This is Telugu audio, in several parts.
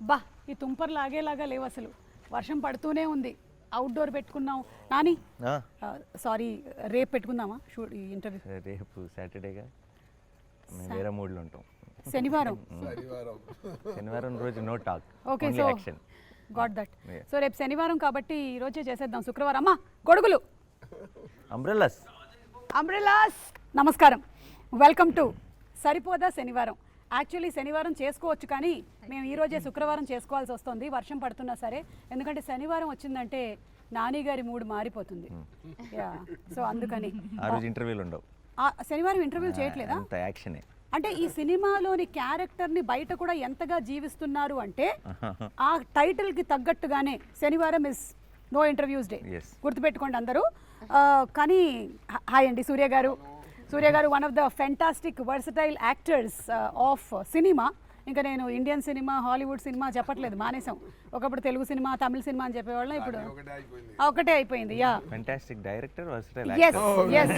బా ఈ తుంపర్లు ఆగేలాగా లేవు అసలు. వర్షం పడుతూనే ఉంది. అవుట్డోర్ పెట్టుకున్నాం. నాని సారీ, రేపు పెట్టుకుందామా షూట్ ఇంటర్వ్యూ? రేపు సాటర్డేగా, మేము వేరే మూడ్లో ఉంటాం. శనివారం శనివారం రోజు no talk, okay. Only so action. Got that. So రేపు శనివారం కాబట్టి ఈ రోజే చేసేద్దాం. శుక్రవారం అమ్మా గొడుగులు, అంబ్రెల్లాస్. అంబ్రెలాస్. నమస్కారం, welcome to Saripodhaa Sanivaaram. Actually శనివారం చేసుకోవచ్చు, కానీ మేము ఈరోజే శుక్రవారం చేసుకోవాల్సి వస్తుంది వర్షం పడుతున్నా సరే. ఎందుకంటే శనివారం వచ్చిందంటే నాని గారి మూడు మారిపోతుంది. యా, సో అందుకని ఆ రోజు ఇంటర్వ్యూలు ఉండవు. శనివారం ఇంటర్వ్యూ చేయట్లేదా? అంత యాక్షనే. అంటే ఈ సినిమాలోని క్యారెక్టర్ని బయట కూడా ఎంతగా జీవిస్తున్నారు అంటే ఆ టైటిల్కి తగ్గట్టుగానే శనివారం ఇస్ నో ఇంటర్వ్యూస్ డే. గుర్తుపెట్టుకోండి అందరూ. కానీ హాయ్ అండి సూర్య గారు. సూర్య గారు one of the fantastic versatile actors of cinema. ఇంకా నేను ఇండియన్ సినిమా, హాలీవుడ్ సినిమా చెప్పట్లేదు, మానేసాం. ఒకప్పుడు తెలుగు సినిమా, తమిళ సినిమా అని చెప్పేవాళ్ళం, ఇప్పుడు ఒకటే అయిపోయింది. Yeah, fantastic director, versatile yes yes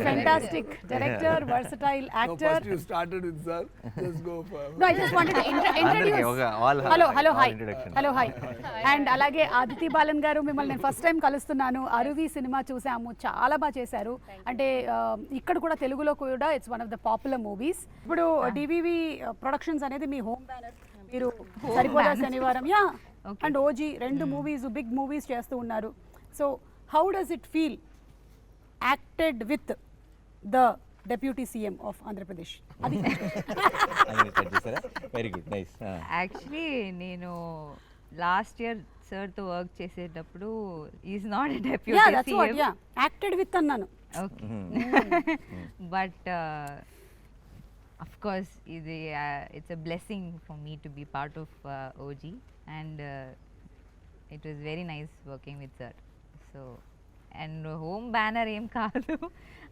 fantastic director, versatile actor. No, first you started with sir, just go for No, I just wanted to introduce. Hello hi and అలాగే ఆదితి బాలన్ గారు, మిమ్మల్ని నేను ఫస్ట్ టైం కలుస్తున్నాను. అరువి సినిమా చూసాము, చాలా బాగా చేశారు. అంటే ఇక్కడ కూడా తెలుగులో కూడా it's one of the popular movies. ఇప్పుడు డివివి ప్రొడక్షన్స్ అనేది మీ హోమ్ బ్యానర్. మీరు సరిపోదా శనివారం యా అండ్ ఓజీ రెండు మూవీస్, బిగ్ మూవీస్ చేస్తూ ఉన్నారు. So how does it feel acted with the deputy CM of Andhra Pradesh? అది వెరీ గుడ్, నైస్. యాక్చువల్లీ నేను లాస్ట్ ఇయర్ సార్తో వర్క్ చేసేటప్పుడు is not deputy CM, acted with అన్నాను. Okay. But of course it's a blessing for me to be part of OG, and it was very nice working with sir. So and home banner aim kaadu.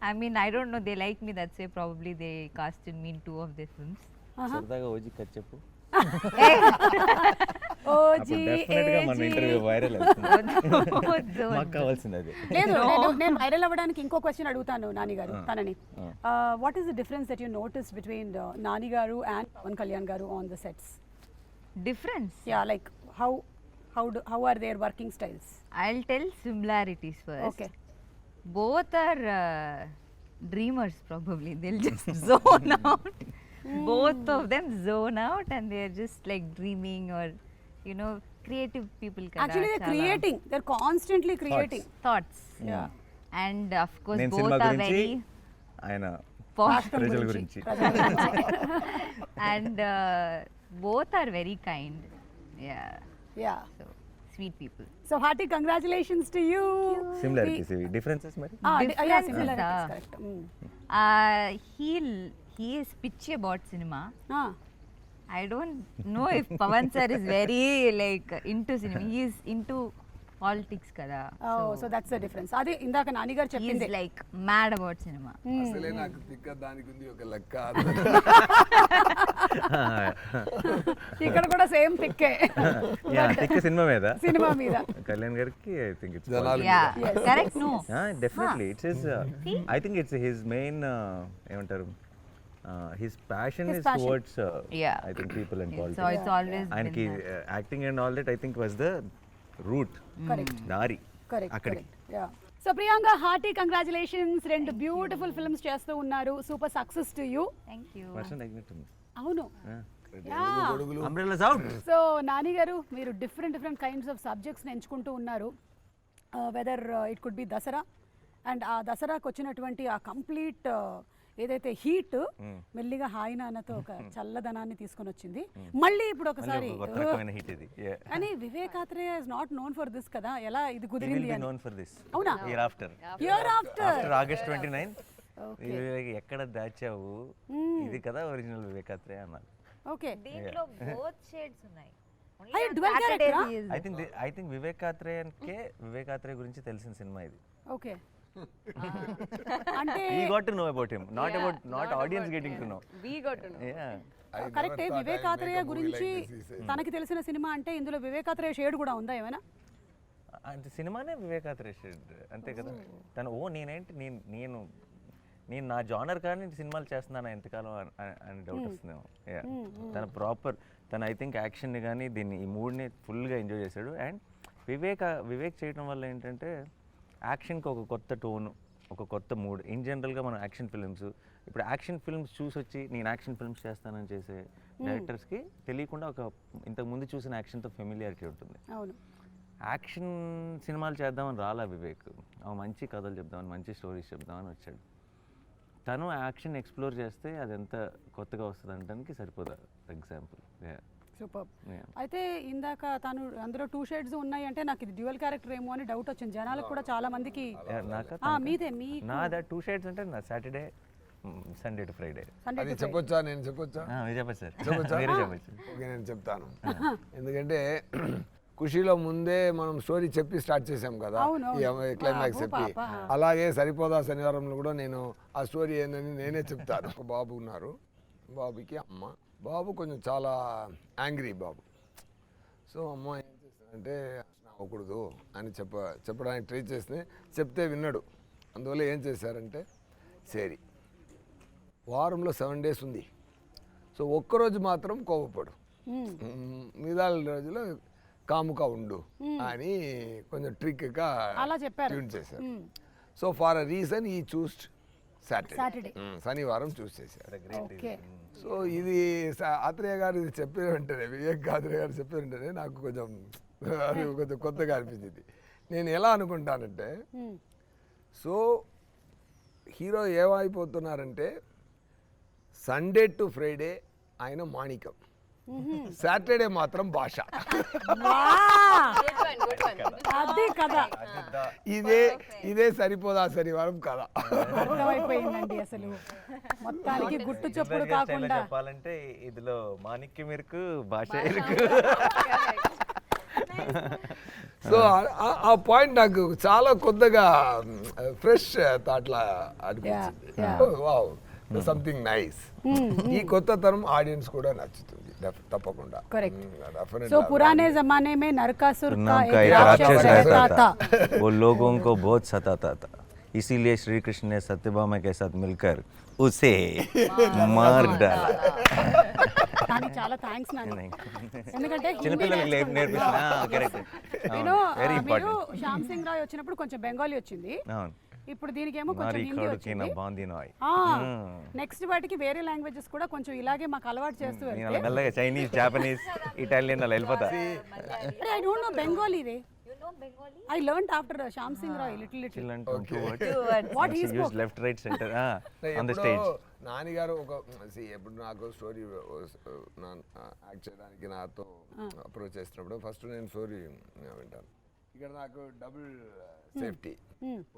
I mean, I don't know, they like me, that's why probably they casted me in 2 of their films. సరదాగా ఓజీ కట్ చెప్పు. ఓజీ డెఫినెట్గా మన ఇంటర్వ్యూ వైరల్ అవుతుంది. మాకు కావాల్సింది అది. లేదు, నేను వైరల్ అవ్వడానికి ఇంకో క్వశ్చన్ అడుగుతాను నాని గారు తనని. What is the difference that you notice between Nani గారు అండ్ పవన్ కళ్యాణ్ గారు on the sets? Difference? Yeah, like how are their working styles? I'll tell similarities first. Okay. Both are dreamers probably. They'll just zone out. Both of them zone out and they're just like dreaming, or you know, creative people kada. Actually they're creating, they're constantly creating thoughts. Yeah. And of course నేను both సినిమా are గురించి, very ఆయన posh. ప్రజల గురించి. And both are very kind. Yeah, so sweet people. So hearty congratulations to you. Similarities, differences మరి. Yeah, similarities, correct. He is pitchy about cinema. Ah. I don't know if Pavan sir is very like into cinema. He is into politics kada. Oh, so that's the difference. Adi indaka Nani garu He cheppinde. is like mad about cinema. అసలే నాకు తిక్క దానికి ఉంది ఒక లెక్క. ఇక్కడ కూడా సేమ్ తిక్కే. తిక్క సినిమా మీద కళ్యాణ్ గారికి I think it's Yeah, correct. No. Definitely it's his, I think it's his main ఏమంటారు, his passion is towards Yeah. I think people and So politics. it's always And been that. acting and all that I think was the route. Correct. దారి correct అక్కడికి. correct yeah. So Priyanka, hearty congratulations. రెండు బ్యూటిఫుల్ ఫిల్మ్స్ చేస్తూ ఉన్నారు. Super success to you. Thank you. వర్షం తగ్గినట్టుంది. అవును. Umbrellas out. సో నాని గారు, మీరు డిఫరెంట్ కైండ్స్ ఆఫ్ సబ్జెక్ట్స్ని ఎంచుకుంటూ ఉన్నారు. Whether it could be Dasara, and ఆ దసరాకు వచ్చినటువంటి ఆ కంప్లీట్ ఏదైతే హీట్ మెల్లిగా హాయి నాన్నతో ఒక చల్లదనాన్ని తీసుకొని వచ్చింది. మళ్ళీ ఇప్పుడు ఒకసారి కానీ Vivekatreya is not known for this కదా, ఎలా ఇది కుదిరింది అని? known for this. అవునా? Year after August 29 ఎక్కడ దాచావు, ఇది కదా ఒరిజినల్ వివేకాత్రేయ అన్నారు. ఓకే. దీంట్లో both shades ఉన్నాయి. అయ్యో, dual character ఆ? I think వివేకాత్రేయ గురించి తెలిసిన సినిమా ఇది. ఓకే. అంటే We got to know about him, not audience getting to know. We got to know. Yeah. కరెక్టే. వివేకాత్రేయ గురించి తనకి తెలిసిన సినిమా అంటే ఇందులో వివేకాత్రేయ షేడ్ కూడా ఉందా ఏమైనా? అంటే సినిమానే వివేకాత్రేయ షేడ్ అంతే కదా. తను నేను నా జానర్ కానీ సినిమాలు చేస్తున్నాను ఎంతకాలం అని డౌట్ వస్తుందేమో. తన ప్రాపర్ తను ఐ థింక్ యాక్షన్ని కానీ దీన్ని ఈ మూడ్ని ఫుల్గా ఎంజాయ్ చేశాడు. అండ్ వివేక్ చేయడం వల్ల ఏంటంటే యాక్షన్కి ఒక కొత్త టోను, ఒక కొత్త మూడ్. ఇన్ జనరల్గా మనం యాక్షన్ ఫిల్మ్స్, ఇప్పుడు యాక్షన్ ఫిల్మ్స్ చూసి వచ్చి నేను యాక్షన్ ఫిల్మ్స్ చేస్తానని చేసే డైరెక్టర్స్కి తెలియకుండా ఒక ఇంతకు ముందు చూసిన యాక్షన్తో ఫెమిలియారిటీ ఉంటుంది. అవును. యాక్షన్ సినిమాలు చేద్దామని రాలా వివేక్, మంచి కథలు చెప్దామని, మంచి స్టోరీస్ చెప్దామని వచ్చాడు. తను యాక్షన్ ఎక్స్ప్లోర్ చేస్తే అది ఎంత కొత్తగా వస్తుంది అనడానికి సరిపోదా ఎగ్జాంపుల్. సూపర్. అయితే ఇందాక తను అందులో 2 షేడ్స్ ఉన్నాయి అంటే నాకు ఇది డ్యూయల్ క్యారెక్టర్ ఏమో అని డౌట్ వచ్చింది జనాలకు కూడా, చాలా మందికి. మీదే నాదా 2 షేడ్స్ అంటే నా సాటర్డే సండే టు ఫ్రైడే. అది చెప్పొచ్చా? నేను చెప్పొచ్చా? చెప్పచ్చు సార్, చెప్పొచ్చా? మీరే చెప్పచ్చు. ఓకే, నేను చెప్తాను. ఎందుకంటే ఖుషీలో ముందే మనం స్టోరీ చెప్పి స్టార్ట్ చేసాం కదా, ఈ క్లైమాక్స్ చెప్పి. అలాగే సరిపోదా శనివారంలో కూడా నేను ఆ స్టోరీ ఏందని నేనే చెప్తాను. ఒక బాబు ఉన్నారు, బాబుకి అమ్మ. బాబు కొంచెం చాలా యాంగ్రీ బాబు. సో అమ్మ ఏం చేస్తానంటే అవ్వకూడదు అని చెప్పడానికి ట్రై చేస్తే చెప్తే విన్నాడు. అందువల్ల ఏం చేశారంటే, సరే వారంలో 7 days ఉంది, సో ఒక్కరోజు మాత్రం కోపపడు, మిగతా రోజులో కాముగా ఉండు అని కొంచెం ట్రిక్గా ట్యూన్ చేశారు. సో ఫార్ అ రీజన్ ఈ చూస్డ్ సాటర్డే, శనివారం చూస్ చేశారు. సో ఇది ఆత్రేయ గారు ఇది చెప్పిన వెంటనే, వివేక్ ఆత్రేయ గారు చెప్పిన వెంటనే నాకు కొంచెం అది కొంచెం కొత్తగా అనిపించింది. నేను ఎలా అనుకుంటానంటే, సో హీరో ఏమైపోతున్నారంటే సండే టు ఫ్రైడే ఆయన మాణికం, సాటర్డే మాత్రం భాష. ఇదే సరిపోదా శనివారం కదా. అర్థమైపోయిందండి. అసలు మొత్తానికి గుట్టు చప్పుడు కాకుండా చెప్పాలంటే ఇదిలో మాణిక్యం ఇరుకు, భాష ఇరుకు. సో ఆ పాయింట్ నాకు చాలా కొత్తగా ఫ్రెష్ థాట్లా అనిపించింది. Wow, something nice. ఈ కొత్త తరం ఆడియన్స్ కూడా నచ్చుతుంది తప్పకుండా. సో పురానే జమానే में नरकासुर का एक राक्षस रहता था, वो लोगों को बहुत सताता था, इसीलिए श्री कृष्ण ने सत्यभामा के साथ मिलकर उसे मार डाला. దానికి చాలా థ్యాంక్స్ నాన్న, ఎందుకంటే చిన్నపిల్లలకి నేర్పిస్తున్నా. Correct, very important. Shyam Singh Roy వచ్చినప్పుడు కొంచెం బెంగాలీ వచ్చింది, ఇప్పుడు దీనికేమో కొంచెం హిందీ వచ్చింది. నెక్స్ట్ వాటికి వేరే లాంగ్వేజెస్ కూడా కొంచెం ఇలాగే మాకు అలవాటు చేస్తూ వెళ్తే చైనీస్, జాపనీస్, ఇటాలియన్ అలా వెళ్ళిపోతా. I don't know Bengali ray. I learned after Shyam Singh Roy little. What he spoke. Left, right, center on the stage. Nani గారు ఒక ఎప్పుడు నాకు స్టోరీ యాక్ట్ చేయడానికి నాతో అప్రోచ్ చేసినప్పుడు ఫస్ట్ నేను స్టోరీ వింటాను. ఇక్కడ నాకు డబుల్ సేఫ్టీ.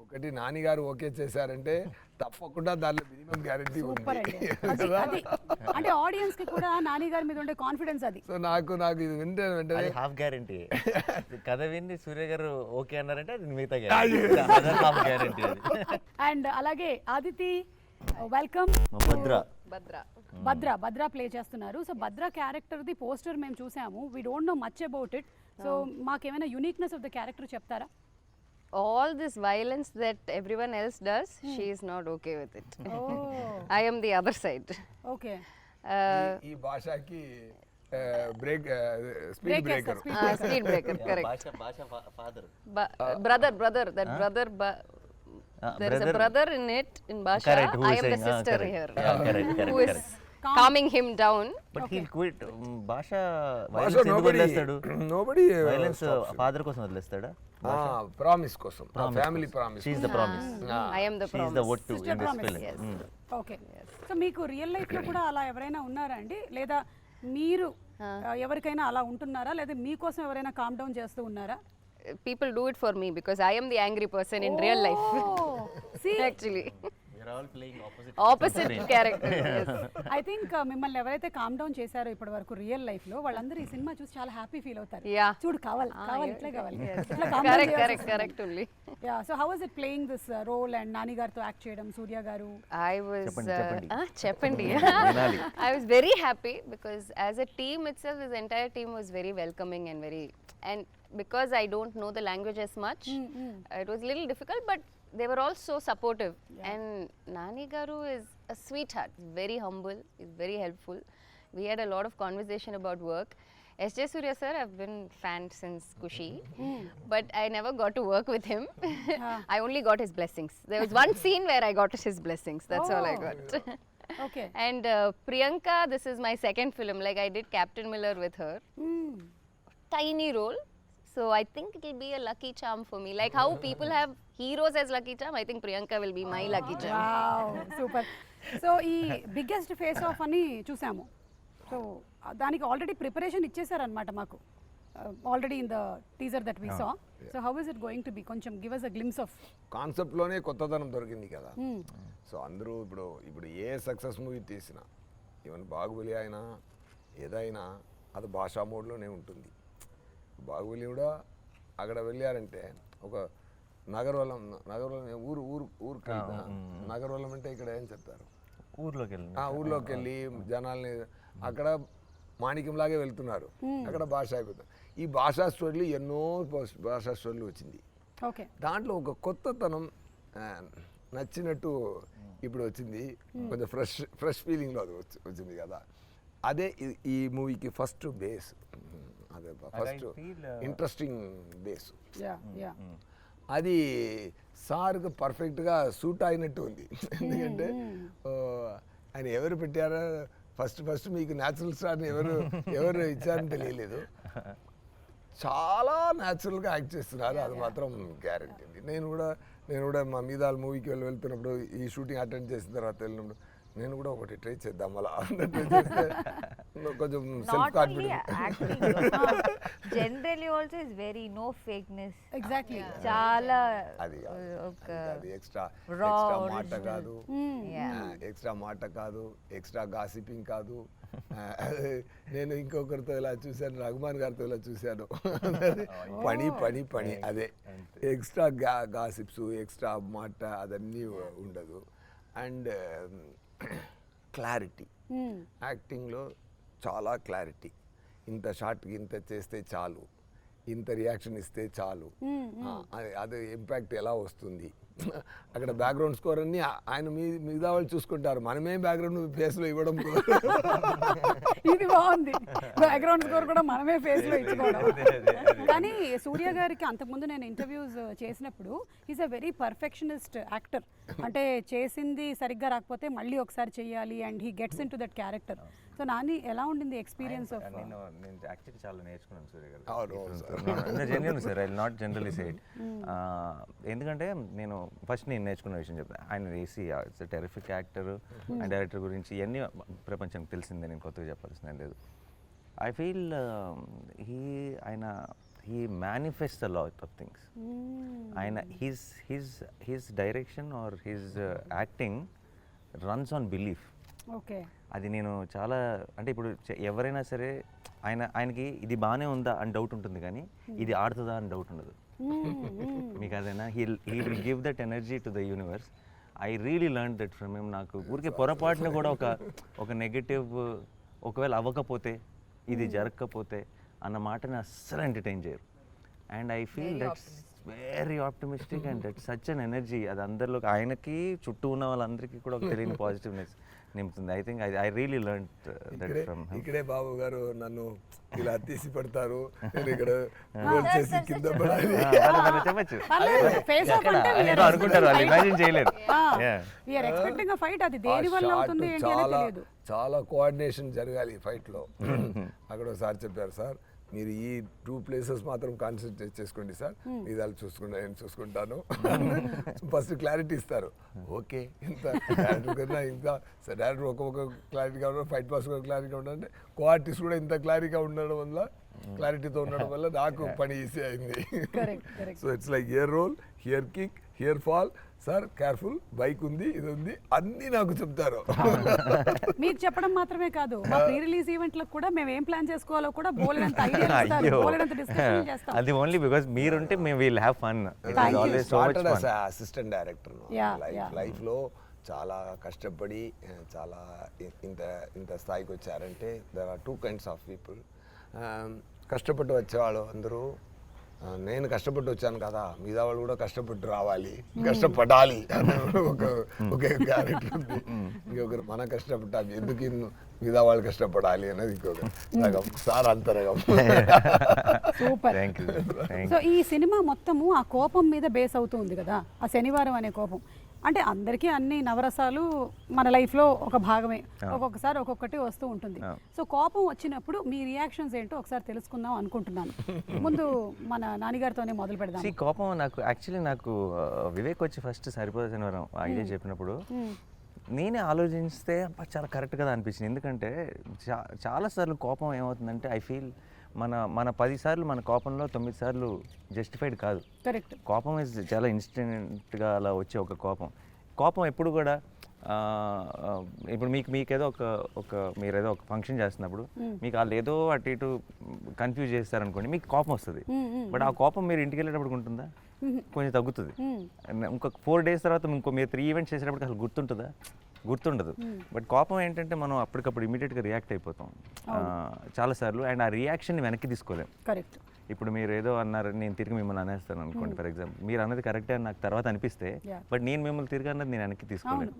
ఒకటి నాని గారు ఓకే చేశారంటే తప్పకుండా దానిలో మినిమం గ్యారెంటీ ఉంది. అంటే ఆడియన్స్ కి కూడా నాని గారి మీద ఉండే కాన్ఫిడెన్స్ అది. సో నాకు ఇది వింటే వెంటనే హాఫ్ గ్యారెంటీ. కథ విని సూర్య గారు ఓకే అన్నారంటే అది మిగతా గ్యారెంటీ. అండ్ అలాగే ఆదితి, వెల్కమ్. భద్ర ప్లే చేస్తున్నారు. So Bhadra character the poster మేము చూసాము. We don't know much about it. So మాకేమైనా యూనిక్నెస్ ఆఫ్ ద క్యారెక్టర్ చెప్తారా? All this violence that everyone else does, she is not okay with it. I am the other side. Okay. ఈ భాషకి break, speed breaker. Speed breaker, correct. భాష father, Brother, that brother, there is a brother in it, in Basha. Correct, I am the sister here. correct, who is calming him down. But he'll quit. భాష వైలెన్స్ ఎందుకు వదిలేస్తాడు? నోబడీ వైలెన్స్ ఫాదర్ కోసం వదిలేస్తాడా? ప్రామిస్ కోసం, family promise. She is the promise. I am the she is the what to in this film. Okay. So మీకు రియల్ లైఫ్ లో కూడా అలా ఎవరైనా ఉన్నారా అండి, లేదా మీరు ఎవరికైనా అలా ఉంటున్నారా, లేదా మీకోసం ఎవరైనా కామ్ డౌన్ చేస్తూ ఉన్నారా? People do it for me because I am the angry person in real life. See, actually We are all playing opposite character. Yes. I think మిమ్మల్ని ఎవరైతే కామ్ డౌన్ చేశారో ఇప్పటి వరకు రియల్ లైఫ్ లో, వాళ్ళందరూ ఈ సినిమా చూసి చాలా హ్యాపీ ఫీల్ అవుతారు. చూడు కావాలి ఇట్లా కావాలి, correct only. Yeah, so how was it playing this role and Nani గారితో యాక్ట్ చేయడం, సూర్య గారు? I was చెప్పండి. I was very happy because as a team itself, this entire team was very welcoming and because I don't know the language as much, it was a little difficult, but they were all so supportive. And Nani garu is a sweetheart, very humble, is very helpful. we had a lot of conversation about work. S.J. Surya sir, I've been fan since Kushi, but I never got to work with him. I only got his blessings. There was one scene where I got his blessings. That's all I got. Okay And Priyanka, this is my second film. Like I did Captain Miller with her. Tiny role. So I think it will be a lucky charm for me. Like how people have heroes as lucky charm, I think Priyanka will be my lucky charm. Wow super. So ఈ బిగ్గెస్ట్ ఫేస్ ఆఫ్ అని చూసాము. సో దానికి ఆల్రెడీ ప్రిపరేషన్ ఇచ్చేసారనమాట మాకు already in the teaser that we saw. So how is it going to be, కొంచెం give us a glimpse of. కాన్సెప్ట్లోనే కొత్తదనం దొరికింది కదా. సో అందరూ ఇప్పుడు ఏ సక్సెస్ మూవీ తీసినా, ఈవెన్ బాహుబలి అయినా ఏదైనా అది భాషా మోడ్లోనే ఉంటుంది. బాహుబలి కూడా అక్కడ వెళ్ళారంటే ఒక నగరవలం ఊరు నగరవలం అంటే ఇక్కడ ఏం చెప్తారు, ఊర్లోకి వెళ్ళి జనాల్ని అక్కడ మాణిక్యంలాగే వెళ్తున్నారు, అక్కడ భాష అయిపోతుంది. ఈ భాషా స్టోరీలు ఎన్నో భాషా స్టోరీలు వచ్చింది. ఓకే, దాంట్లో ఒక కొత్తతనం నచ్చినట్టు ఇప్పుడు వచ్చింది. కొంచెం ఫ్రెష్ ఫీలింగ్లో అది వచ్చింది కదా. అదే ఈ మూవీకి ఫస్ట్ బేస్, అదే ఫస్ట్ ఇంట్రెస్టింగ్ బేస్. అది సార్కి పర్ఫెక్ట్గా సూట్ అయినట్టు ఉంది. ఎందుకంటే ఆయన ఎవరు పెట్టారో ఫస్ట్ మీకు న్యాచురల్ స్టార్ని ఎవరు ఇచ్చారని తెలియలేదు. చాలా న్యాచురల్గా యాక్ట్ చేస్తున్నారు, అది మాత్రం గ్యారెంటీ అండి. నేను కూడా మా మీద మూవీకి వెళ్తున్నప్పుడు, ఈ షూటింగ్ అటెండ్ చేసిన తర్వాత వెళ్ళినప్పుడు నేను కూడా ఒకటి ట్రై చేద్దాం అలా ట్రై చేస్తే కొంచెం self confidence. Generally also is very no fakeness. Exactly, చాలా అది ఎక్స్ట్రా మాట కాదు, ఎక్స్ట్రా గాసిపింగ్ కాదు. నేను ఇంకొకరితో ఇలా చూశాను, రఘుమాన్ గారితో ఇలా చూశాను. పని అదే ఎక్స్ట్రా గాసిప్స్, ఎక్స్ట్రా మాట అదన్నీ ఉండదు. అండ్ క్లారిటీ, యాక్టింగ్లో చాలా క్లారిటీ. ఇంత షార్ట్కి ఇంత చేస్తే చాలు, ఇంత రియాక్షన్ ఇస్తే చాలు, అది ఇంపాక్ట్ ఎలా వస్తుంది. అక్కడ బ్యాక్గ్రౌండ్ స్కోర్ అన్ని ఆయన మిగతా వాళ్ళు చూసుకుంటారు, మనమే బ్యాక్గ్రౌండ్ ఫేస్లో ఇవ్వడం. ఇది బాగుంది, బ్యాక్గ్రౌండ్ స్కోర్ కూడా మనమే ఫేస్లో ఇచ్చుకోవడం. కానీ సూర్య గారికి అంతకుముందు నేను ఇంటర్వ్యూస్ చేసినప్పుడు is a very perfectionist actor. అంటే చేసింది సరిగ్గా రాకపోతే మళ్ళీ ఒకసారి చెయ్యాలి, and he gets in to that character. So Nani ఎలా ఉండింది ఎక్స్పీరియన్స్ ఆఫ్? నేను యాక్చువల్లీ చాలా నేర్చుకున్నాను సూర్య గారు. Genuine sir, I not generally say it. ఎందుకంటే నేను ఫస్ట్ నేర్చుకున్న విషయం చెప్తాను. ఆయన వేసి it's terrific actor and director గురించి ఇవన్నీ ప్రపంచానికి తెలిసిందే, నేను కొత్తగా చెప్పాల్సిందే లేదు. I feel he manifests a lot of things. ఆయన his direction or his acting runs on belief. Okay, అది నేను చాలా, అంటే ఇప్పుడు ఎవరైనా సరే ఆయనకి ఇది బాగానే ఉందా అని డౌట్ ఉంటుంది, కానీ ఇది ఆడుతుందా అని డౌట్ ఉండదు. మీకు అదేనా, he will give that energy to the universe. I really learn that from him. నాకు ఊరికే పొరపాటున కూడా ఒక నెగటివ్ ఒకవేళ అవ్వకపోతే, ఇది జరగకపోతే అన్న మాటని అస్సలు ఎంటర్టైన్ చేయరు. And I feel that's very optimistic and that's such an energy. అది అందరిలో, ఆయనకి చుట్టూ ఉన్న వాళ్ళందరికీ కూడా ఒక తెలియని పాజిటివ్నెస్ నింపుతుంది. I think I really learn that from him. ఇక్కడే బాబు గారు నన్ను ఇలా తీసి పెడతారు, నేను ఇక్కడ గోల్ చేసి కింద పడాలి చెప్పచ్చు అనుకుంటారు, వాళ్ళు ఇమాజిన్ చేయలేరు. చాలా కోఆర్డినేషన్ జరగాలి ఫైట్లో. అక్కడ ఒకసారి చెప్పారు, సార్ మీరు ఈ 2 places మాత్రం కాన్సన్ట్రేట్ చేసుకోండి సార్, ఇది వాళ్ళు చూసుకుంటా, నేను చూసుకుంటాను. ఫస్ట్ క్లారిటీ ఇస్తారు. ఓకే, ఇంత డైరెక్టర్ కన్నా ఇంకా డైరెక్టర్ ఒక్కొక్క క్లారిటీగా ఉండడం, ఫైట్ పాస్ క్లారిటీగా ఉండాలంటే కోఆర్టిస్ట్ కూడా ఇంత క్లారిటీగా ఉండడం వల్ల, క్లారిటీతో ఉండడం వల్ల నాకు పని ఈజీ అయింది. So it's like here roll, here kick, here fall, sir careful, bike ఉంది, ఇది ఉంది, అన్నీ నాకు చెప్తారు. మీకు చెప్పడం మాత్రమే కాదు, మా ప్రీ రిలీజ్ ఈవెంట్లకు కూడా మేము ఏం ప్లాన్ చేసుకోవాలో కూడా బోలెడంత ఐడియా ఇస్తారు, బోలెడంత డిస్కషన్ చేస్తాం. అది ఓన్లీ బికాజ్ మీరుంటే మేము will have fun. Assistant director లైఫ్లో చాలా కష్టపడి చాలా ఇంత స్థాయికి వచ్చారంటే there are 2 kinds of people. కష్టపడి వచ్చేవాళ్ళు అందరూ నేను కష్టపడి వచ్చాను కదా మిగతా వాళ్ళు కూడా కష్టపడి రావాలి, కష్టపడాలి అనే ఒక క్యారెక్టర్ ఉంది. ఇంకొకరు మనం కష్టపడ్డాం ఎందుకు మిగతా వాళ్ళు కష్టపడాలి అనేది ఇంకొక రకం, సార్ అంతరకం. సూపర్. Thank you. సో ఈ సినిమా మొత్తము ఆ కోపం మీద బేస్ అవుతూ ఉంది కదా, ఆ శనివారం అనే కోపం. అంటే అందరికీ అన్ని నవరసాలు మన లైఫ్లో ఒక భాగమే, ఒక్కొక్కసారి ఒక్కొక్కటి వస్తూ ఉంటుంది. సో కోపం వచ్చినప్పుడు మీ రియాక్షన్స్ ఏంటో ఒకసారి తెలుసుకుందాం అనుకుంటున్నాను. ముందు మన నాన్నగారితోనే మొదలు పెడదాం. కోపం నాకు యాక్చువల్లీ వివేక్ వచ్చి ఫస్ట్ సరిపోదా శనివారం ఐడియా చెప్పినప్పుడు నేనే ఆలోచిస్తే చాలా కరెక్ట్ కదా అనిపించింది. ఎందుకంటే చాలాసార్లు కోపం ఏమవుతుందంటే ఐ ఫీల్ మన 10 సార్లు మన కోపంలో 9 సార్లు జస్టిఫైడ్ కాదు. కరెక్ట్. కోపం ఇస్ చాలా ఇన్స్టెంట్గా అలా వచ్చే ఒక కోపం ఎప్పుడు కూడా ఇప్పుడు మీకేదో మీరేదో ఒక ఫంక్షన్ చేస్తున్నప్పుడు మీకు వాళ్ళు ఏదో అటు ఇటు కన్ఫ్యూజ్ చేస్తారనుకోండి, మీకు కోపం వస్తుంది. బట్ ఆ కోపం మీరు ఇంటికి వెళ్ళేటప్పుడు ఉంటుందా? కొంచెం తగ్గుతుంది. ఇంకొక 4 days తర్వాత మీరు 3 ఈవెంట్స్ చేసేటప్పుడు అసలు గుర్తుండదు. బట్ కోపం ఏంటంటే మనం అప్పటికప్పుడు ఇమీడియట్గా రియాక్ట్ అయిపోతాం చాలాసార్లు, అండ్ ఆ రియాక్షన్ని వెనక్కి తీసుకోలేం. కరెక్ట్. ఇప్పుడు మీరు ఏదో అన్నారు, నేను తిరిగి మిమ్మల్ని అనేస్తాను అనుకోండి ఫర్ ఎగ్జాంపుల్, మీరు అన్నది కరెక్టే అని నాకు తర్వాత అనిపిస్తే, బట్ నేను మిమ్మల్ని తిరిగి అన్నది నేను వెనక్కి తీసుకోలేను.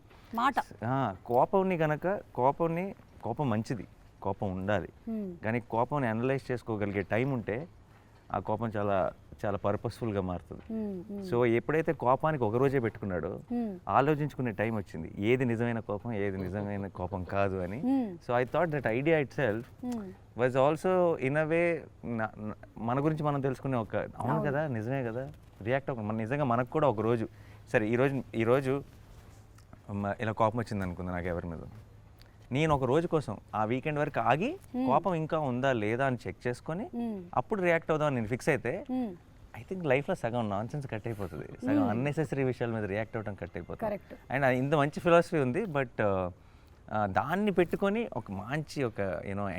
కోపం మంచిది, కోపం ఉండాలి. కానీ కోపంని అనలైజ్ చేసుకోగలిగే టైం ఉంటే ఆ కోపం చాలా చాలా పర్పస్ఫుల్గా మారుతుంది. సో ఎప్పుడైతే కోపానికి ఒక రోజే పెట్టుకున్నాడో ఆలోచించుకునే టైం వచ్చింది, ఏది నిజమైన కోపం ఏది నిజమైన కోపం కాదు అని. So I thought that idea itself was also in a way మన గురించి మనం తెలుసుకునే ఒక అవును కదా నిజమే కదా రియాక్ట్ మన నిజంగా మనకు కూడా ఒక రోజు సరే ఈరోజు ఇలా కోపం వచ్చింది అనుకుంది నాకు ఎవరి మీద, నేను ఒక రోజు కోసం ఆ వీకెండ్ వరకు ఆగి కోపం ఇంకా ఉందా లేదా అని చెక్ చేసుకొని అప్పుడు రియాక్ట్ అవుదామని నేను ఫిక్స్ అయితే ఐ థింక్ లైఫ్లో సగం నాన్ సెన్స్ కట్ అయిపోతుంది, సగం అన్నెసెసరీ విషయాల మీద రియాక్ట్ అవ్వడం కట్ అయిపోతుంది. అండ్ ఇంత మంచి ఫిలాసఫీ ఉంది, బట్ దాన్ని పెట్టుకొని ఒక మంచి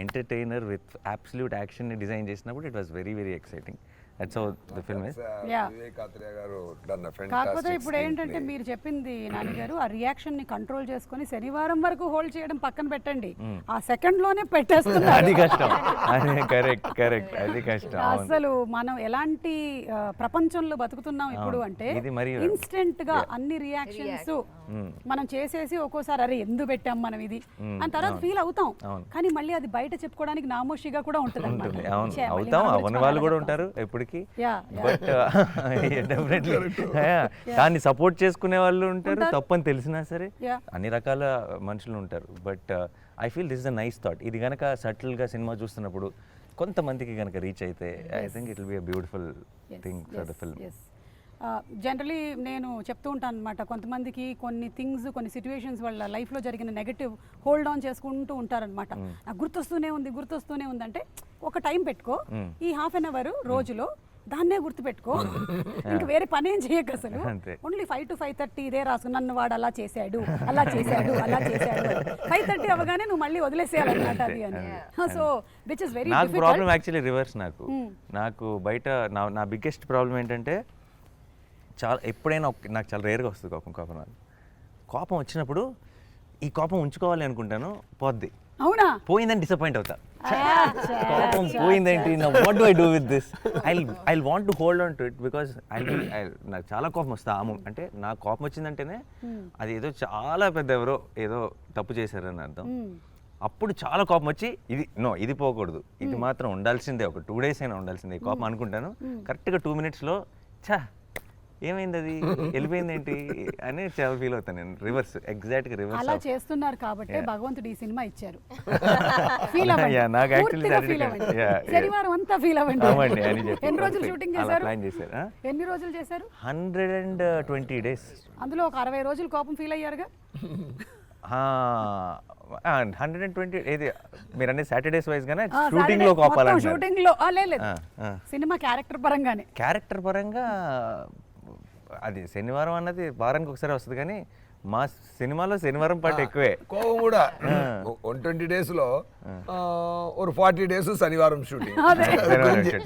ఎంటర్టైనర్ విత్ అబ్సల్యూట్ యాక్షన్ని డిజైన్ చేసినప్పుడు it was very very exciting. That's how the film is. కాకపోతే ఇప్పుడు ఏంటంటే మీరు చెప్పింది నాన్నగారు, ఆ రియాక్షన్ ని కంట్రోల్ చేసుకొని శనివారం వరకు హోల్డ్ చేయడం పక్కన పెట్టండి, ఆ సెకండ్ లోనే పెట్టేస్తున్నారు. అది కష్టం. కరెక్ట్ అది కష్టం. అసలు మనం ఎలాంటి ప్రపంచంలో బతుకుతున్నాం ఇప్పుడు అంటే ఇన్స్టెంట్ గా అన్ని రియాక్షన్స్ మనం చేసేసి ఒక్కోసారి అరే ఎందుకు పెట్టాం మనం ఇది అని తర్వాత ఫీల్ అవుతాం, కానీ మళ్ళీ అది బయట చెప్పుకోవడానికి నామోషిగా కూడా ఉంటుంది. అవును వాళ్ళు కూడా ఉంటారు ఎప్పటికీ, బట్ డెఫినెట్లీ దాన్ని సపోర్ట్ చేసుకునే వాళ్ళు ఉంటారు, తప్పని తెలిసినా సరే అన్ని రకాల మనుషులు ఉంటారు. But I feel this is a nice thought. ఇది కనుక సటిల్గా సినిమా చూస్తున్నప్పుడు కొంతమందికి కనుక రీచ్ అయితే I think it will be a beautiful thing for the film. Generally నేను చెప్తూ ఉంటాను అనమాట, కొంతమందికి కొన్ని థింగ్స్ కొన్ని సిచ్యువేషన్స్ వాళ్ళ లైఫ్లో జరిగిన నెగటివ్ హోల్డ్ ఆన్ చేసుకుంటూ ఉంటారనమాట. నాకు గుర్తొస్తూనే ఉంది అంటే ఒక టైం పెట్టుకో, ఈ ½ an hour రోజులో దాన్నే గుర్తుపెట్టుకో, ఇంకా వేరే పని ఏం చేయక అసలు ఓన్లీ 5 to 5:30 ఇదే రాసు, నన్ను వాడు అలా చేశాడు 5:30 అవగానే నువ్వు మళ్ళీ వదిలేసేయాలన్నమాట అది అని. సో విచ్ ఇస్ వెరీ నాకు ప్రాబ్లం యాక్చువల్లీ రివర్స్. నాకు బయట నా బిగ్గెస్ట్ ప్రాబ్లం ఏంటంటే ఎప్పుడైనా నాకు చాలా రేర్గా వస్తుంది కోపం వచ్చినప్పుడు ఈ కోపం ఉంచుకోవాలి అనుకుంటాను, పోద్ది. అవునా? పోయిందని డిసప్పాయింట్ అవుతా. కోపం పోయిందేంటి, what do I do with this, I want to hold on to it because నాకు చాలా కోపం వస్తా. అంటే నాకు కోపం వచ్చిందంటేనే అది ఏదో చాలా పెద్ద ఎవరో ఏదో తప్పు చేశారని అర్థం. అప్పుడు చాలా కోపం వచ్చి ఇది పోకూడదు, ఇది మాత్రం ఉండాల్సిందే, ఒక 2 days అయినా ఉండాల్సిందే కోపం అనుకుంటాను. కరెక్ట్గా 2 minutesలో ఏమైంది అది వెళ్ళిపోయింది ఏంటి అని చాలా ఫీల్ అవుతాను నేను. ఎగ్జాక్ట్గా రివర్స్ అలా చేస్తున్నారు కాబట్టి భగవంతుడు ఈ సినిమా ఇచ్చారు. శనివారం అంతా ఫీల్ అవ్వండి. ఎన్ని రోజులు షూటింగ్ చేశారు? 120 days. అందులో ఒక 60 రోజులు కోపం ఫీల్ అయ్యారుగా. 120 ఏది మీరు అనేది సాటర్డేస్ వైజ్ గానే షూటింగ్ లో కోపాలంటే షూటింగ్ లో లేదు సినిమా క్యారెక్టర్ పరంగా అది శనివారం అన్నది వారానికి ఒకసారి వస్తుంది, కానీ మా సినిమాలో శనివారం పాట ఎక్కువే. కోపం కూడా 120 days లో ఒక 40 days శనివారం షూటింగ్,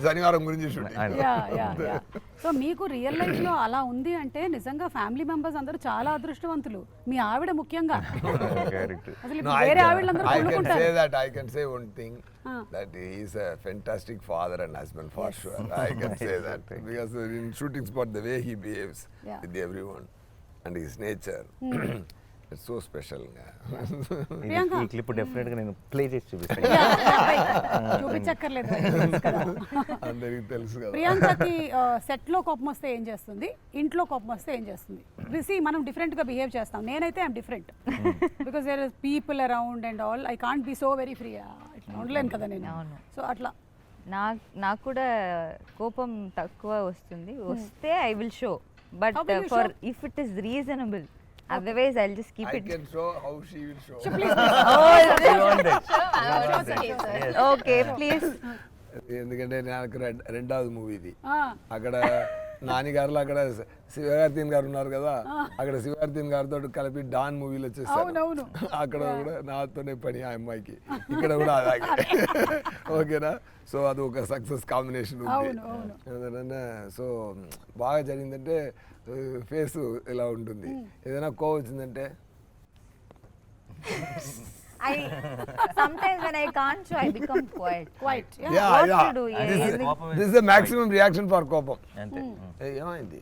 శనివారం గురించి షూటింగ్. సో మీకు రియల్ లైఫ్ లో అలా ఉంది అంటే నిజంగా ఫ్యామిలీ మెంబర్స్ అందరూ చాలా అదృష్టవంతులు, మీ ఆవిడ ముఖ్యంగా. అసలు ఇప్పుడు వేరే ఆవిడలందరూ కొనుక్కుంటారు. I can say one thing, that he is a fantastic father and husband for sure. I can say that because in shooting spot the way he behaves with everyone and his nature, it's so special. ఈ క్లిప్ డెఫినెట్ గా నేను ప్లే చేసి చూపిస్తాను. చూపించక్కర్లేదు, అందరికి తెలుసు కదా. ప్రియాంకకి సెట్ లో కోపం వస్తే ఏం చేస్తుంది, ఇంట్లో కోపం వస్తే ఏం చేస్తుంది? రిసి మనం డిఫరెంట్ గా బిహేవ్ చేస్తాం. నేనైతే I'm different because there is people around and all. I can't be so very free, ఇట్లా ఉండలేను కదా నేను. సో అట్లా నాకు కూడా కోపం తక్కువ వస్తే I will show, but for if it is reasonable, otherwise I'll just keep I it. can show how she will show. Okay, please. ఎందుకంటే నాకు రెండవది మూవీ ఇది. అక్కడ నానిగారులో అక్కడ శివకార్తీన్ గారు ఉన్నారు కదా, అక్కడ శివకార్తీన్ గారితో కలిపి డాన్ మూవీలో వచ్చేస్తాను. అక్కడ కూడా నాతోనే పని ఆ అమ్మాయికి, ఇక్కడ కూడా అలాగే. ఓకేనా? సో అది ఒక సక్సెస్ కాంబినేషన్ ఉంది. సో బాగా జరిగిందంటే ఫేస్ ఇలా ఉంటుంది. ఏదైనా కోవ వచ్చిందంటే Sometimes when I can't show, I become quiet. Yeah, What yeah. to do? This is the maximum reaction for కోపం. అంతే. ఏమైంది?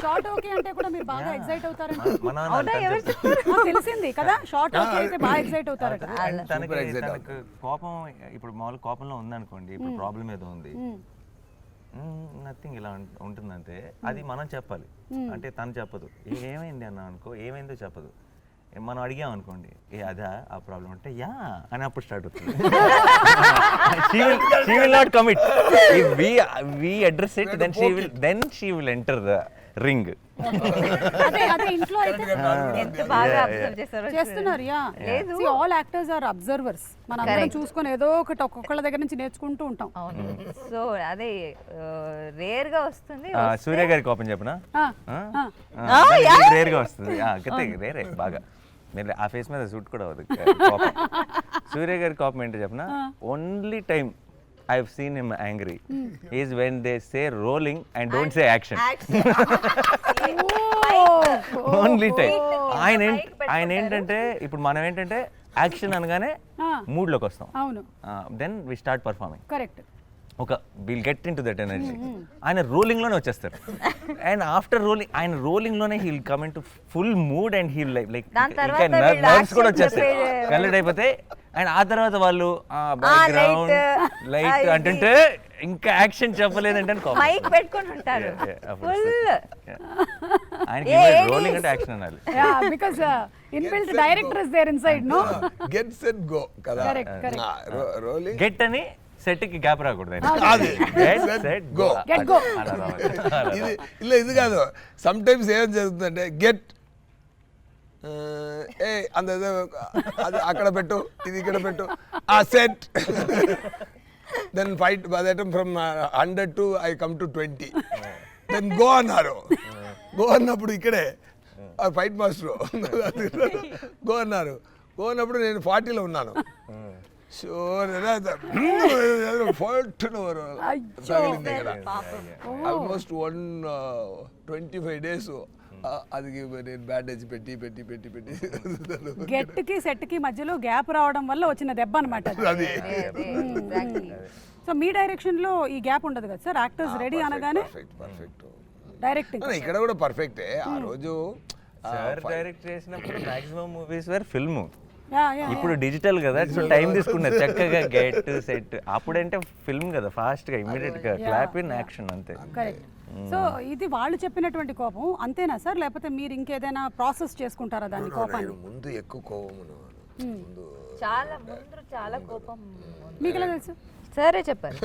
షార్ట్ ఓకే అంటే కూడా మీరు బాగా ఎక్సైట్ అవుతారంట. మా నాన్న తెలిసింది కదా, షార్ట్ ఓకే అయితే బాగా ఎక్సైట్ అవుతారట. తనకి కోపం ఇప్పుడు మామూలు కోపంలో ఉందనుకోండి, ఇప్పుడు ప్రాబ్లం ఏదో ఉంది, నథింగ్ ఇలా ఉంటుందంటే అది మనం చెప్పాలి. అంటే తను చెప్పదు, ఏమైంది అన్న అనుకో, ఏమైందో చెప్పదు. మనం అడిగాం అనుకోండి, అదా ఆ ప్రాబ్లం అంటే యా అని అప్పుడు స్టార్ట్ అవుతుంది. she will not commit. If we address it, then she will enter the ring. అదే ఇంట్లో అయితే ఎంత బాగా అబ్జర్వ్ చేస్తారో చేస్తున్నారు. లేదు, ఆల్ యాక్టర్స్ ఆర్ అబ్జర్వర్స్. మనం అందరం చూసుకొని ఏదో ఒకటి ఒక్కొక్కళ్ళ దగ్గర నుంచి నేర్చుకుంటూ ఉంటాం. అవును. సో అదే రేర్ గా వస్తుంది. సూర్య గారి కోపం చెప్పనా? రేర్ గా వస్తుంది. రేరే బాగా. మీరు ఆ ఫేస్ మీద సూట్ కూడా అవ్వదు కోపం. సూర్య గారి కోపం ఏంటో చెప్పనా? Only time I've seen him angry is when they say rolling and don't say action. Only time. ఆయన ఏంటంటే ఇప్పుడు మనం ఏంటంటే యాక్షన్ అనగానే మూడ్ లోకి వస్తాం. అవును. Then we start performing. Correct. ఒక will get into that energy. ఆయన రోలింగ్ లోనే వచ్చేస్తారు. అండ్ ఆఫ్టర్ రోలింగ్, ఆయన రోలింగ్ లోనే he'll come into full mood and he'll like ఇంకా నర్వ్స్ కూడా వచ్చేస్తాయి, కలెక్ట్ అయిపోతాయి. అండ్ ఆ తర్వాత వాళ్ళు బ్యాక్గ్రౌండ్ లైట్ అంటుంటే ఇంకా యాక్షన్ చెప్పలేదంటే మైక్ పెట్టుకొని ఉంటారు ఫుల్. ఆయనకి రోలింగ్ అంటే యాక్షన్ అనాలి. Because inbuilt director is there inside. No get set go కదా. కరెక్ట్. గెట్ అని సెట్ కి గ్యాప్ రాకూడదు. ఇది కాదు, సమ్ టైమ్స్ ఏం జరుగుతుందంటే గెట్ అంత అది అక్కడ పెట్టు, ఇది ఇక్కడ పెట్టు, ఆ set. Then fight from 100 to I come to 20. Then go అన్నారు. గో అన్నప్పుడు ఇక్కడే ఫైట్ మాస్టర్ గో అన్నారు. గో అన్నప్పుడు నేను 40లో ఉన్నాను. ఆల్మోస్ట్ 125 days అది నేను బ్యాండేజ్ పెట్టి పెట్టి పెట్టి పెట్టి గెట్ కి సెట్ కి మధ్యలో గ్యాప్ రావడం వల్ల వచ్చిన దెబ్బ అన్నమాట. సో మీ డైరెక్షన్ లో ఈ గ్యాప్ ఉండదు కదా సార్? యాక్టర్స్ రెడీ అనగానే పర్ఫెక్ట్ డైరెక్టింగ్. ఇక్కడ కూడా పర్ఫెక్టే. ఆ రోజు సార్ డైరెక్ట్ చేసినప్పుడు మాక్సిమం మూవీస్ వేర్ ఫిల్మ్. ఇప్పుడు డిజిటల్ కదా, సో టైం తీసుకున్నారు చక్కగా గెట్ సెట్. అప్పుడంటే ఫిల్మ్ కదా, ఫాస్ట్ గా ఇమ్మీడియట్ గా క్లాప్ ఇన్ యాక్షన్ అంతే. కరెక్ట్. సో ఇది వాళ్ళు చెప్పినటువంటి కోపం అంతేనా సార్, లేకపోతే మీరు ఇంకేదైనా ప్రాసెస్ చేసుకుంటారా దాని కోపాన్ని? ముందు ఎక్కువ కోపం చాలా కోపం. మీకు ఎలా తెలుసు? సరే చెప్పారు.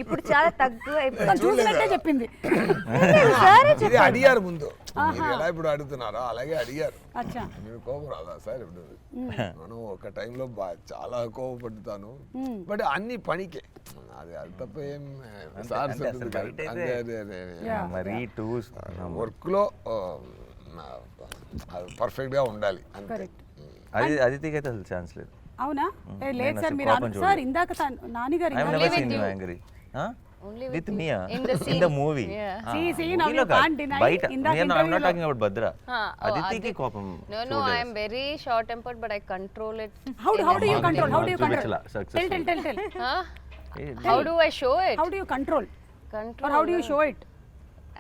ఇప్పుడు చాలా తక్కువ చూసినట్టే చెప్పింది. అడిగారు ముందు, ఎలా ఇప్పుడు అడుగుతున్నారో అలాగే అడిగారు. మీరు కోపం రాదా సార్? ఇప్పుడు మనం ఒక టైంలో చాలా కోపపడుతాను, బట్ అన్ని పనికే. అది తప్ప ఏం అంటే అసలు బయట అయితే మరీ టూ వర్క్లో పర్ఫెక్ట్గా ఉండాలి అంతే. కరెక్ట్. అదితికి అయితే అసలు ఛాన్స్ లేదు. అవునా? ఏ లేదు నేను సార్, అసలు మీరు కోపం సార్ ఇందాక నానిగారు I've ఇందాక never seen you angry. Only With with me, you. In the in scene. the movie. Yeah. See, now Movie లో you కాదు. can't deny. బయట ఇందాక I'm not interview talking about Bhadra. Oh, అదితికి కోపం No, I చూడలేదు. am very short tempered, but I control it. How do you Marketing control? How do you control? చూపించలా, successful. Tell. Huh? Eh, How do I show it? How do you control? Control. Or how do you show it?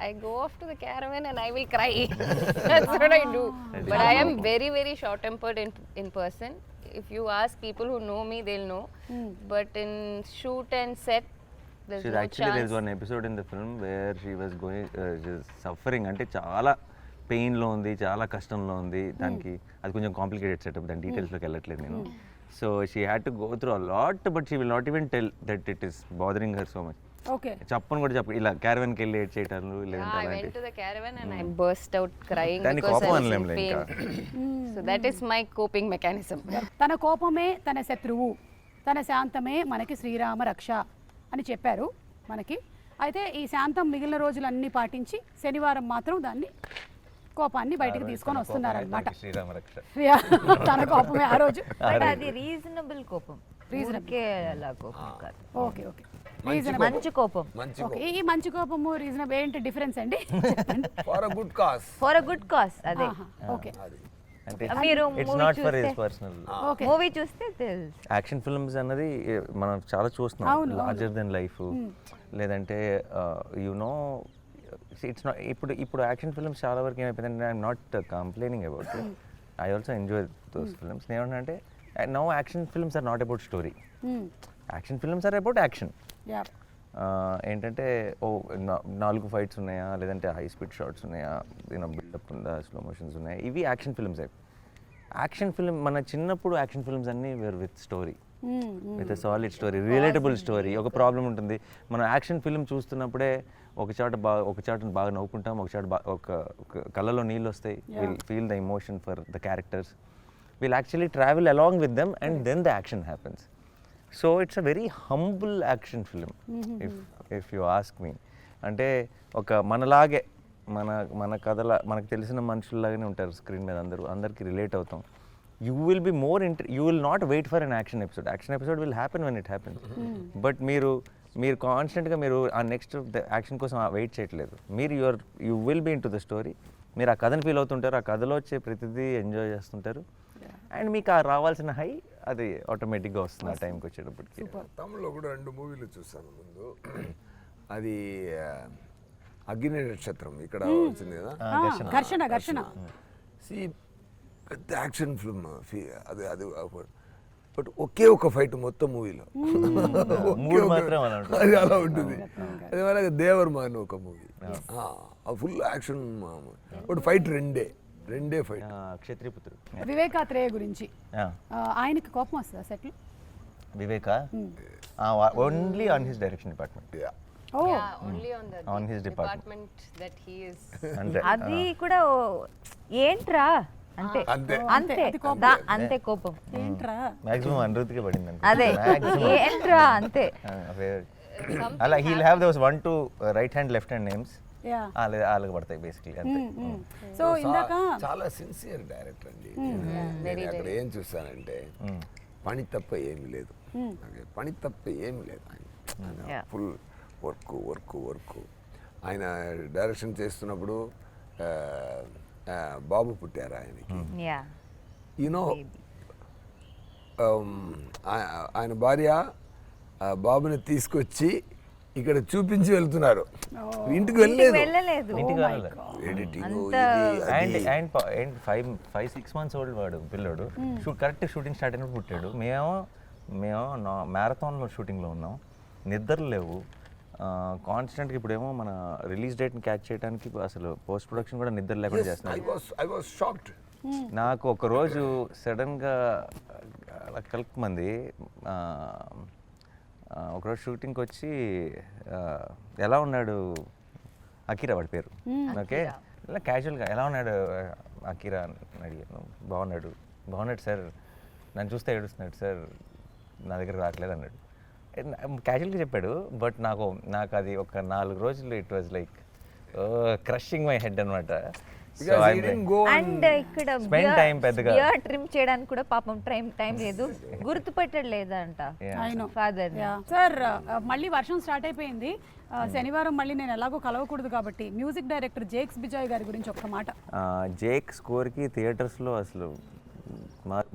I go off to the caravan and I will cry. That's what I do. But I am very, very short tempered in person. If you ask people who know me, they'll know. But in shoot and set, there's no Actually, chance. there's one episode in the film where she was going, suffering. అంటే చాలా పెయిన్లో ఉంది, చాలా కష్టంలో ఉంది. దానికి అది కొంచెం కాంప్లికేటెడ్ సెటప్, దాని డీటెయిల్స్లోకి వెళ్ళట్లేదు నేను. So she had to go through a lot, but she will not even tell that it is bothering her so much. Okay. చెప్పను కూడా చెప్పు, ఇలా క్యారవన్కి వెళ్ళి ఏడ్ చేయటాలు లేదంటే I అలాంటి. went to the caravan and I burst out crying దాన్ని because I కోపం was in అనలేంలే ఇంకా. pain. So that is my coping mechanism. తన కోపమే తన శత్రువు, తన శాంతమే మనకి శ్రీరామ రక్ష అని చెప్పారు మనకి. అయితే ఈ శాంతం మిగిలిన రోజులన్నీ పాటించి శనివారం మాత్రం దాన్ని కోపాన్ని బయటికి తీసుకొని వస్తున్నారనమాట. శ్రీరామ రక్ష. తన కోపమే ఆ రోజు. బట్ అది రీజనబుల్ కోపం, రీజనకే అలా కోపం కాదు. ఓకే. మంచి కోపం. ఓకే, ఈ మంచి కోపము రీజనబుల్ ఏంటి డిఫరెన్స్ అండి? చెప్పండి. For a good cause. For a good cause. అదే ఓకే. అంటే మీరు it's not for his personal. Okay. Movie చూస్తే తెలుసు. యాక్షన్ ఫిల్మ్స్ అన్నది మనం చాలా చూస్తున్నాం, లార్జర్ దెన్ లైఫ్. లేదంటే యునో ఇట్స్ నాట్, ఇప్పుడు యాక్షన్ ఫిల్మ్స్ చాలా వరకు ఏమైపోయిందంటే I'm not complaining about it, I also enjoy those films. ఏమంటే now action films are not about story, action films are about action. ఏంటంటే 4 ఫైట్స్ ఉన్నాయా, లేదంటే హై స్పీడ్ షాట్స్ ఉన్నాయా, బిల్డప్ ఉందా, స్లో మోషన్స్ ఉన్నాయా, ఇవి యాక్షన్ ఫిల్మ్స్. యాక్షన్ ఫిల్మ్ మన చిన్నప్పుడు యాక్షన్ ఫిల్మ్స్ అన్నీ were with story, with a solid story, relatable story. ఒక ప్రాబ్లం ఉంటుంది, మనం యాక్షన్ ఫిల్మ్ చూస్తున్నప్పుడే ఒక చాట బాగా నవ్వుకుంటాం, ఒక కళ్ళలో నీళ్ళు వస్తాయి, will feel the emotion for the characters, will actually travel along with them and then the action happens. So it's a very humble action film if you ask me. అంటే ఒక మనలాగే మన మనకు తెలిసిన మనుషుల్లాగానే ఉంటారు స్క్రీన్ మీద, అందరికి రిలేట్ అవుతాం. You will be more you will not wait for an action episode will happen when it happens. But మీరు కాన్స్టెంట్గా మీరు ఆ నెక్స్ట్ యాక్షన్ కోసం వెయిట్ చేయట్లేదు, మీరు you will be into the story. మీరు ఆ కథను ఫీల్ అవుతుంటారు, ఆ కథలో వచ్చే ప్రతిదీ ఎంజాయ్ చేస్తుంటారు, అండ్ మీకు ఆ రావాల్సిన హై అది ఆటోమేటిక్గా వస్తుంది ఆ టైంకి వచ్చేటప్పటికి. తమిళ్లో కూడా 2 మూవీలు చూసాను ముందు. అది అగ్ని నక్షత్రం ఇక్కడ వచ్చింది కదా, ఘర్షణ. పెద్ద యాక్షన్ ఫిల్మ్ అది బట్ ఒకే ఒక ఫైట్ మొత్తం మూవీలో, అది అలా ఉంటుంది. అదే మరి దేవర్ అని ఒక movie, full action, but fight రెండే ఫైట్. క్షత్రియపుత్రుడు. వివేకాత్రేయ గురించి ఆయనకి కోపం వస్తుందా సెట్లు? Vivek only on his direction department. Only on On his the department that he is. అది కూడా ఏంట్రా అంటే అంతే కోపం. ఏంట్రా మాక్సిమం అనురుతికే పడింది. అదే ఏంట్రా అంతే. అలా he'll have those 1 2 right hand left hand names, వాళ్ళకి పడతాయి బేసిక్లీ అంతే. సో ఇందాక చాలా సిన్సియర్ డైరెక్టర్ అండి. నేను అక్కడ ఏం చూస్తానంటే పని తప్ప ఏమీ లేదు, పని తప్ప ఏమీ లేదు. ఆయన ఫుల్ వర్క్. ఆయన డైరెక్షన్ చేస్తున్నప్పుడు బాబు పుట్టారు ఆయనకి. యూనో ఆయన భార్య బాబుని తీసుకొచ్చి ఇక్కడ చూపించి వెళ్తున్నారు, ఇంటికి వెళ్ళలేదు. అండ్ 5-6 months ఓల్డ్ వాడు పిల్లడు, కరెక్ట్ షూటింగ్ స్టార్ట్ అయినప్పుడు పుట్టాడు. మేము మ్యారథాన్లో షూటింగ్లో ఉన్నాం, నిద్రలు లేవు కాన్స్టెంట్గా. ఇప్పుడేమో మన రిలీజ్ డేట్ని క్యాచ్ చేయడానికి అసలు పోస్ట్ ప్రొడక్షన్ కూడా నిద్ర లేకుండా చేస్తున్నాను. నాకు ఒకరోజు సడన్గా కలుపుమంది ఒకరోజు షూటింగ్కి వచ్చి ఎలా ఉన్నాడు అకీరా వాడి పేరు, ఓకే, ఇలా క్యాజువల్గా ఎలా ఉన్నాడు అకీరా అని అడిగాను. బాగున్నాడు సార్, నన్ను చూస్తే ఏడుస్తున్నాడు సార్, నా దగ్గర రావట్లేదు అన్నాడు. క్యాజువల్గా చెప్పాడు బట్ నాకు అది ఒక 4 రోజులు it was like crushing my head అనమాట. Because he didn't go and ఇక్కడ Spend time పెద్దగా. బియర్ ట్రిమ్ చేయడానికి కూడా పాపం టైం లేదు, గుర్తుపెట్టడు లేదంట ఫాదర్. సార్ మళ్ళీ వర్షం స్టార్ట్ అయిపోయింది. శనివారం మళ్ళీ నేను ఎలాగో కలవకూడదు కాబట్టి మ్యూజిక్ డైరెక్టర్ జేక్స్ బిజాయ్ గారి గురించి ఒక్క మాట. జేక్ స్కోర్కి థియేటర్స్లో అసలు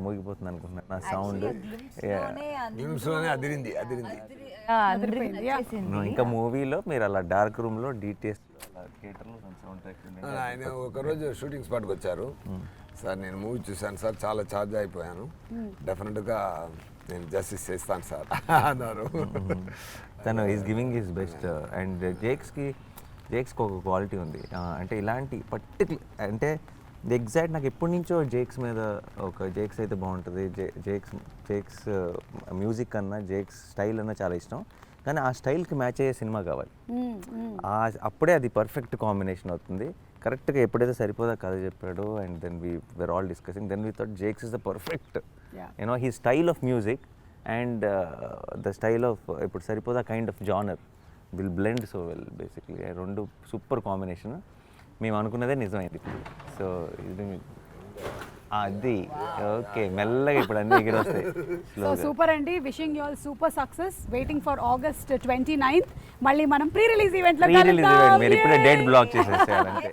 మోగిపోతుంది అనుకుంటున్నాను నా సౌండ్. నిమిషంలోనే అదిరింది. ఇంకా మూవీలో మీరు అలా డార్క్ రూమ్లో డీటెయిల్స్ థియేటర్లో సౌండ్ ట్రాక్ ఆయన ఒకరోజు షూటింగ్ స్పాట్కి వచ్చారు. సార్ నేను మూవీ చూశాను సార్, చాలా ఛార్జ్ అయిపోయాను, డెఫినెట్గా నేను జస్టిస్ చేస్తాను సార్ అన్నారు. తను is giving his best. And జేక్స్కి ఒక క్వాలిటీ ఉంది, అంటే ఇలాంటి పర్టికులర్ అంటే ఎగ్జాక్ట్ నాకు ఎప్పటి నుంచో జేక్స్ మీద ఒక జేక్స్ అయితే బాగుంటుంది, జేక్స్ మ్యూజిక్ అన్నా జేక్స్ స్టైల్ అన్నా చాలా ఇష్టం, కానీ ఆ స్టైల్కి మ్యాచ్ అయ్యే సినిమా కావాలి. అప్పుడే అది పర్ఫెక్ట్ కాంబినేషన్ అవుతుంది. కరెక్ట్గా ఎప్పుడైతే సరిపోదా కథ చెప్పాడు and then we're all discussing, then we thought Jakes is the perfect you know he style of music and the style of ఇప్పుడు Saripodhaa kind of genre will blend so well. Basically రెండు సూపర్ కాంబినేషన్. మేము అనుకున్నదే నిజమైంది. సో ఇది అది ఓకే మెల్లగా ఇప్పుడు అన్ని ఎగిరి వస్తాయి. సో సూపర్ అండి, wishing you all super success. Waiting for August 29th మళ్ళీ మనం ప్రీ రిలీజ్ ఈవెంట్ లో మీరు ఇప్పుడే డేట్ బ్లాక్ చేసేసేయాలంటే